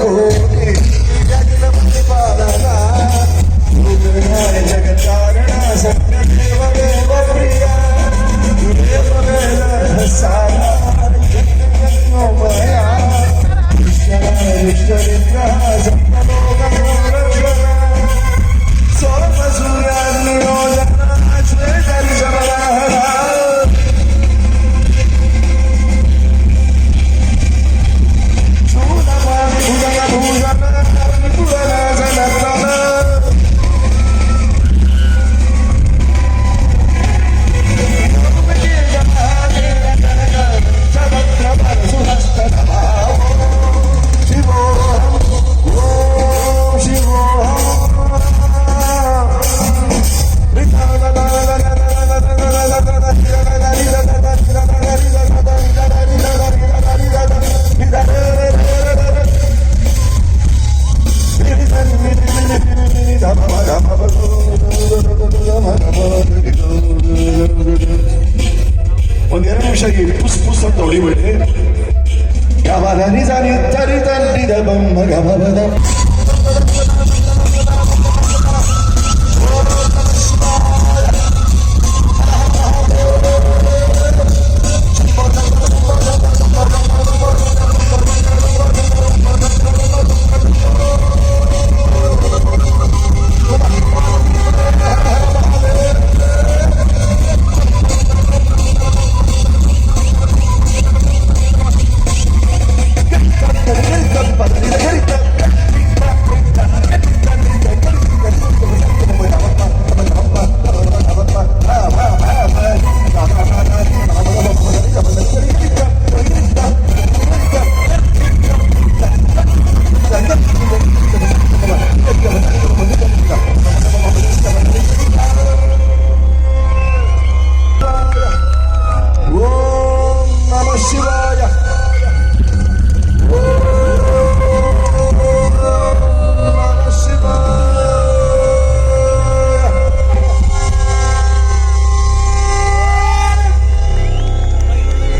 ಕೋಟಿ ಜಗನ ಪ್ರತಿಪಾಲನ ಜಗತ್ತಾರಣ ಸತ್ಯ ದೇವ ದೇವ ಪ್ರಿಯ ದೇವ ಸಾರ ಜಗನ್ಮಯ ವಿಶ್ವರಿದ್ರ ಸಪ್ತಲೋಕ ರಕ್ಷಣ ಸೋಮ ಸೂರ್ಯ ನಿಯೋಜನ ಶ್ರೇಷ್ಠ ಋಷಭರಾಹ ಒಂದೆರಡು ನಿಮಿಷ ಪುಸ್ ಪುಸ್ ಅಂತ ಹೊಡಿಬೇಡಿ. ಯಾವ ನಿಜ ನಿತ್ತರಿ ತಲ್ಲಿದ ಬೊಮ್ಮ ಗಮದ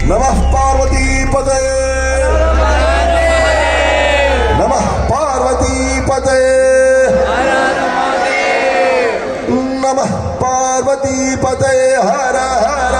ನಮಃ ಪಾರ್ವತಿ ಪದೇ ನಮಃ ಪಾರ್ವತಿ ಪದೇ ನಮಃ ಪಾರ್ವತಿ ಪದೇ ಹರ ಹರ